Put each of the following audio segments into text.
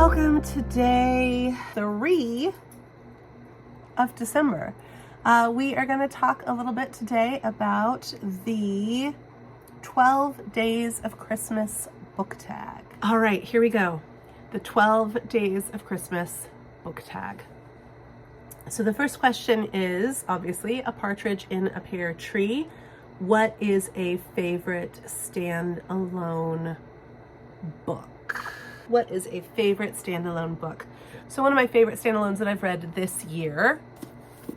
Welcome to day 3 of December. We are going to talk a little bit today about the 12 Days of Christmas book tag. All right, here we go. The 12 Days of Christmas book tag. So the first question is, obviously, a partridge in a pear tree. What is a favorite standalone book? What is a favorite standalone book? So one of my favorite standalones that I've read this year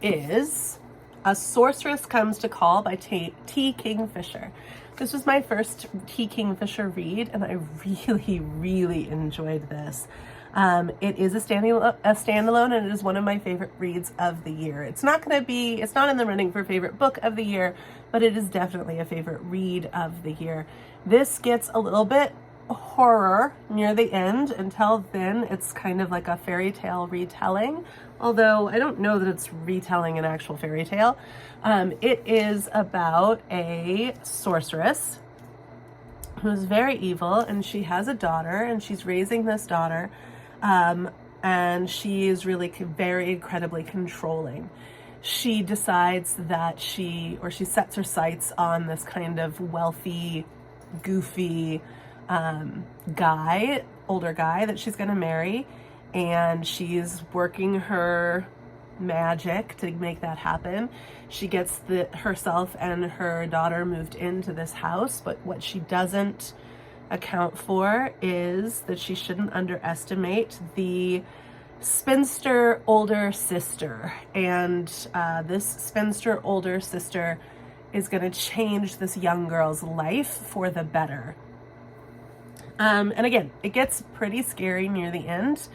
is A Sorceress Comes to Call by T. Kingfisher. This was my first T. Kingfisher read, and I really enjoyed this. It is a standalone, and it is one of my favorite reads of the year. It's not in the running for favorite book of the year, but it is definitely a favorite read of the year. This gets a little bit horror near the end. Until then, it's kind of like a fairy tale retelling, although I don't know that it's retelling an actual fairy tale. It is about a sorceress who's very evil, and she has a daughter, and she's raising this daughter, and she is really very incredibly controlling. She decides that she sets her sights on this kind of wealthy, goofy older guy that she's going to marry, and she's working her magic to make that happen. She gets herself and her daughter moved into this house, but what she doesn't account for is that she shouldn't underestimate the spinster older sister, and this spinster older sister is going to change this young girl's life for the better. And again, it gets pretty scary near the end.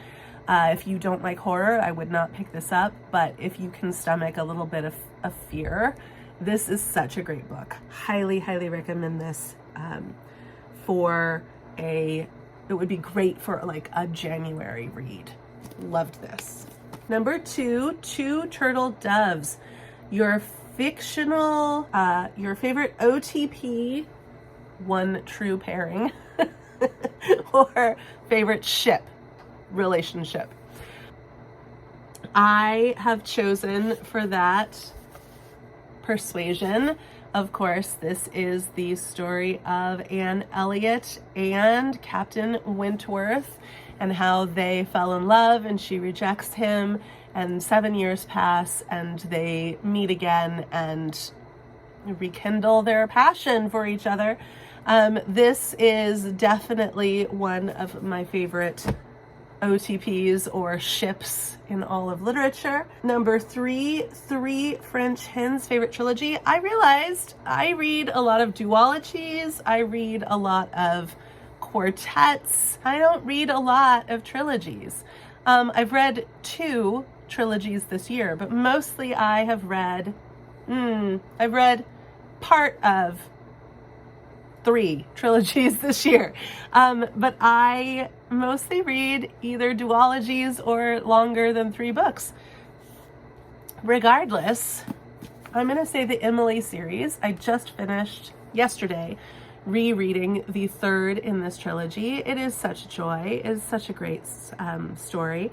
If you don't like horror, I would not pick this up, but if you can stomach a little bit of fear, this is such a great book. Highly recommend this. It would be great for like a January read. Loved this. Number 2, Two Turtle Doves. Your fictional, your favorite OTP, one true pairing, or favorite relationship. I have chosen for that Persuasion. Of course, this is the story of Anne Elliot and Captain Wentworth, and how they fell in love and she rejects him, and 7 years pass and they meet again and rekindle their passion for each other. This is definitely one of my favorite OTPs or ships in all of literature. Number 3, Three French Hens favorite trilogy. I realized I read a lot of duologies. I read a lot of quartets. I don't read a lot of trilogies. I've read 2 trilogies this year, but mostly I have read, I've read part of 3 trilogies this year. But I mostly read either duologies or longer than 3 books. Regardless, I'm going to say the Emily series. I just finished yesterday rereading the 3rd in this trilogy. It is such a joy. It is such a great story.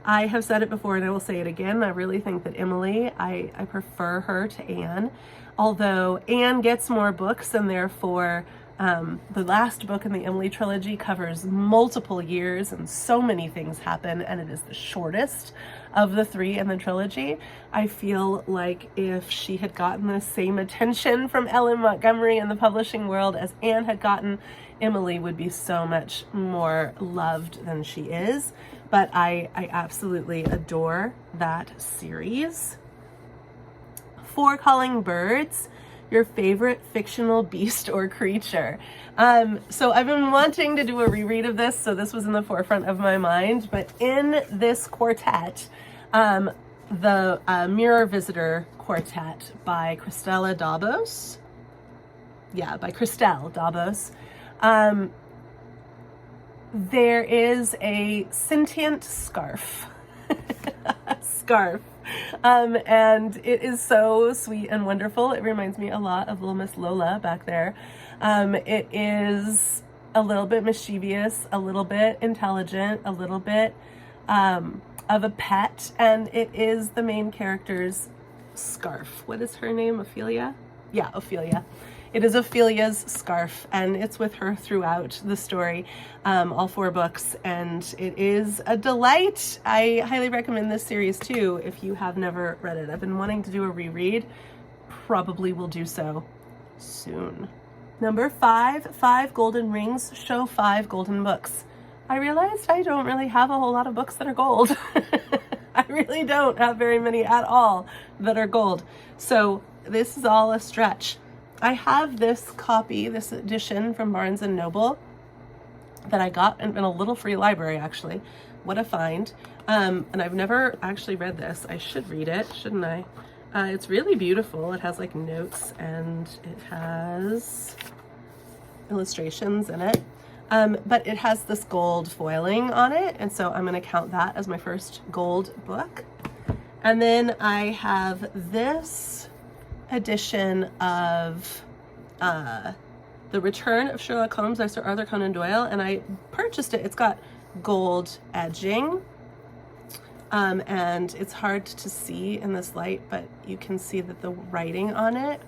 I have said it before and I will say it again. I really think that Emily, I prefer her to Anne. Although Anne gets more books, and therefore the last book in the Emily trilogy covers multiple years and so many things happen, and it is the shortest of the 3 in the trilogy. I feel like if she had gotten the same attention from Ellen Montgomery in the publishing world as Anne had gotten, Emily would be so much more loved than she is. But I absolutely adore that series. For Calling Birds, your favorite fictional beast or creature. So I've been wanting to do a reread of this, so this was in the forefront of my mind. But in this quartet, the Mirror Visitor Quartet by Christelle Dabos. Yeah, by Christelle Dabos. There is a sentient scarf. And it is so sweet and wonderful. It reminds me a lot of Little Miss Lola back there. It is a little bit mischievous, a little bit intelligent, a little bit of a pet, and it is the main character's scarf. What is her name? Ophelia? Yeah, Ophelia. It is Ophelia's scarf, and it's with her throughout the story, all 4 books, and it is a delight. I highly recommend this series too if you have never read it. I've been wanting to do a reread. Probably will do so soon. Number 5, 5 golden rings show 5 golden books. I realized I don't really have a whole lot of books that are gold. I really don't have very many at all that are gold. So this is all a stretch. I have this copy, this edition from Barnes & Noble that I got in a little free library, actually. What a find. And I've never actually read this. I should read it, shouldn't I? It's really beautiful. It has like notes and it has illustrations in it. But it has this gold foiling on it, and so I'm going to count that as my first gold book. And then I have this edition of The Return of Sherlock Holmes by Sir Arthur Conan Doyle, and I purchased it. It's got gold edging, and it's hard to see in this light, but you can see that the writing on it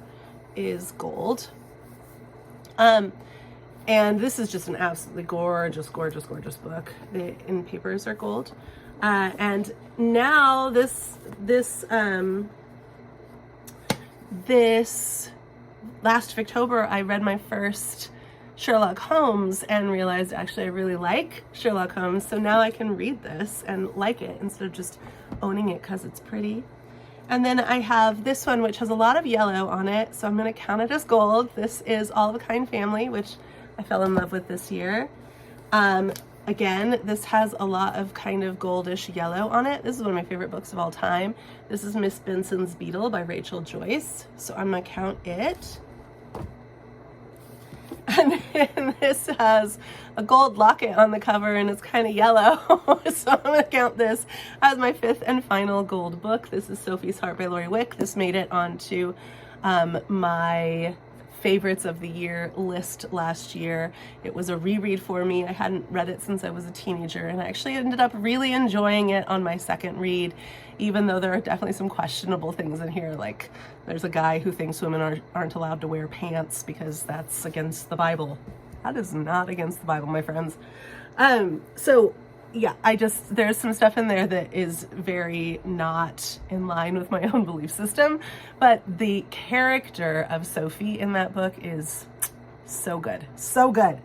is gold. And this is just an absolutely gorgeous, gorgeous, gorgeous book. The in papers are gold. And now this last October, I read my first Sherlock Holmes and realized actually I really like Sherlock Holmes. So now I can read this and like it instead of just owning it because it's pretty. And then I have this one, which has a lot of yellow on it. So I'm going to count it as gold. This is All of a Kind Family, which I fell in love with this year. Again, this has a lot of kind of goldish yellow on it. This is one of my favorite books of all time. This is Miss Benson's Beetle by Rachel Joyce. So I'm going to count it. And then this has a gold locket on the cover and it's kind of yellow. So I'm going to count this as my 5th and final gold book. This is Sophie's Heart by Lori Wick. This made it onto my favorites of the year list last year. It was a reread for me. I hadn't read it since I was a teenager, and I actually ended up really enjoying it on my second read, even though there are definitely some questionable things in here, like there's a guy who thinks women aren't allowed to wear pants because that's against the Bible. That is not against the Bible, my friends. So yeah, there's some stuff in there that is very not in line with my own belief system, but the character of Sophie in that book is so good. So good.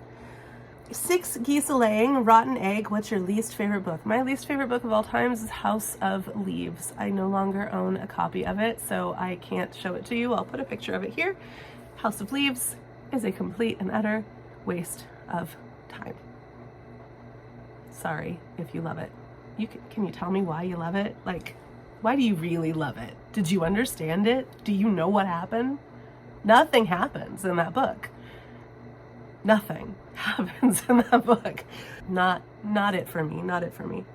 6 Geese a-Laying, Rotten Egg. What's your least favorite book? My least favorite book of all times is House of Leaves. I no longer own a copy of it, so I can't show it to you. I'll put a picture of it here. House of Leaves is a complete and utter waste of time. Sorry if you love it. Can you tell me why you love it? Like, why do you really love it? Did you understand it? Do you know what happened? Nothing happens in that book. Nothing happens in that book. Not it for me. Not it for me.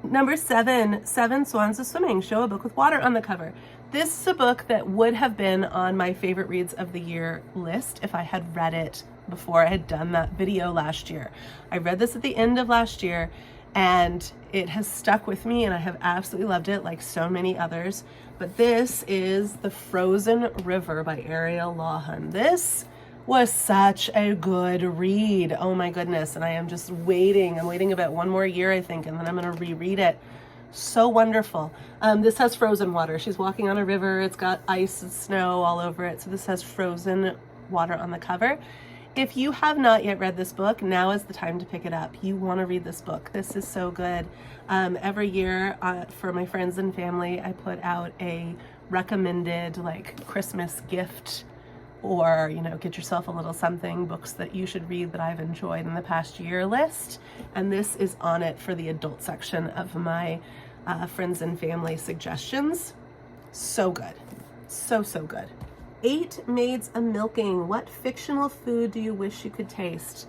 Number 7, 7 Swans of Swimming. Show a book with water on the cover. This is a book that would have been on my favorite reads of the year list if I had read it before I had done that video last year. I read this at the end of last year and it has stuck with me and I have absolutely loved it like so many others. But this is The Frozen River by Ariel Lawhon. This was such a good read. Oh my goodness. And I am just waiting. I'm waiting about one more year, I think, and then I'm going to reread it. So wonderful. This has frozen water. She's walking on a river. It's got ice and snow all over it. So this has frozen water on the cover. If you have not yet read this book, now is the time to pick it up. You want to read this book. This is so good. Every year for my friends and family, I put out a recommended like Christmas gift or, you know, get yourself a little something, books that you should read that I've enjoyed in the past year list. And this is on it for the adult section of my friends and family suggestions. So good. So good. 8 Maids a-Milking. What fictional food do you wish you could taste?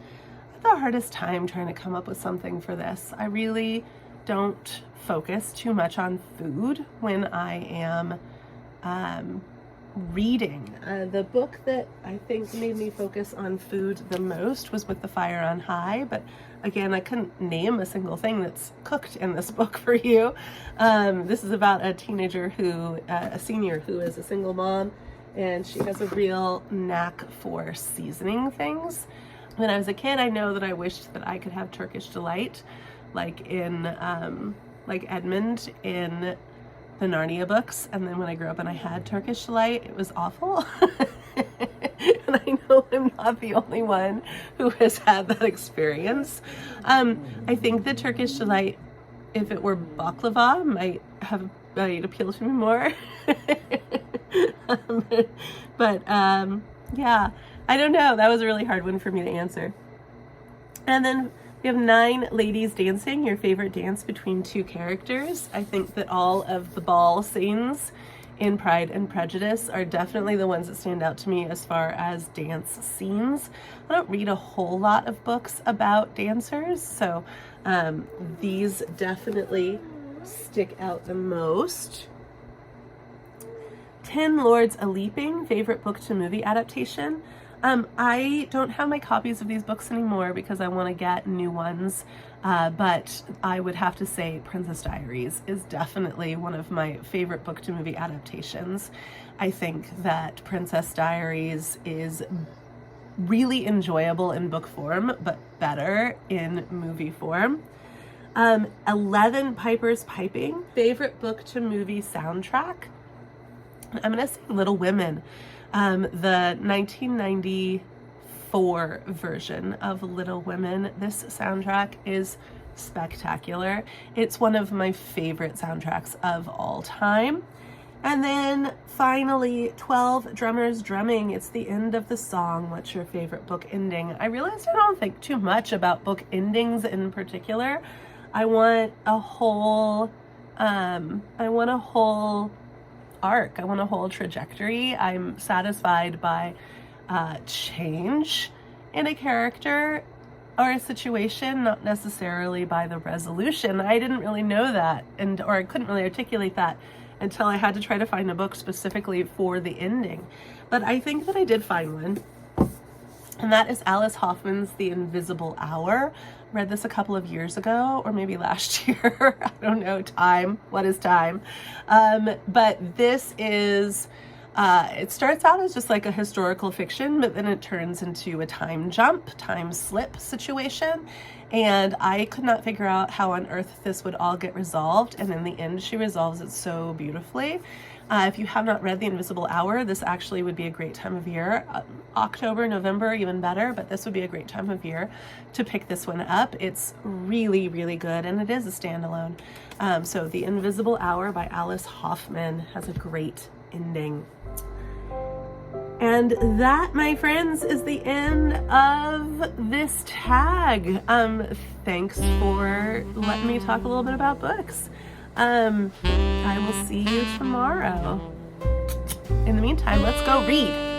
I had the hardest time trying to come up with something for this. I really don't focus too much on food when I am reading. The book that I think made me focus on food the most was With the Fire on High, but again, I couldn't name a single thing that's cooked in this book for you. This is about a teenager a senior who is a single mom, and she has a real knack for seasoning things. When I was a kid, I know that I wished that I could have Turkish delight, like Edmund in the Narnia books, and then when I grew up and I had Turkish delight, it was awful. And I know I'm not the only one who has had that experience. I think the Turkish delight, if it were baklava, might appeal to me more. Yeah, I don't know. That was a really hard one for me to answer. And then we have 9 ladies dancing, your favorite dance between 2 characters. I think that all of the ball scenes in Pride and Prejudice are definitely the ones that stand out to me as far as dance scenes. I don't read a whole lot of books about dancers, so these definitely stick out the most. 10 Lords A-Leaping, favorite book-to-movie adaptation. I don't have my copies of these books anymore because I want to get new ones, but I would have to say Princess Diaries is definitely one of my favorite book-to-movie adaptations. I think that Princess Diaries is really enjoyable in book form, but better in movie form. 11 Piper's Piping, favorite book-to-movie soundtrack. I'm going to say Little Women. The 1994 version of Little Women, this soundtrack is spectacular. It's one of my favorite soundtracks of all time. And then finally, 12 Drummers Drumming. It's the end of the song. What's your favorite book ending? I realized I don't think too much about book endings in particular. I want a whole arc. I want a whole trajectory. I'm satisfied by change in a character or a situation, not necessarily by the resolution. I didn't really know that, or I couldn't really articulate that until I had to try to find a book specifically for the ending. But I think that I did find one, and that is Alice Hoffman's The Invisible Hour. Read this a couple of years ago, or maybe last year. I don't know, time. What is time? But this is, it starts out as just like a historical fiction, but then it turns into a time slip situation. And I could not figure out how on earth this would all get resolved. And in the end, she resolves it so beautifully. If you have not read The Invisible Hour, this actually would be a great time of year. October, November, even better, but this would be a great time of year to pick this one up. It's really, really good, and it is a standalone. So The Invisible Hour by Alice Hoffman has a great ending. And that, my friends, is the end of this tag. Thanks for letting me talk a little bit about books. I will see you tomorrow. In the meantime, let's go read.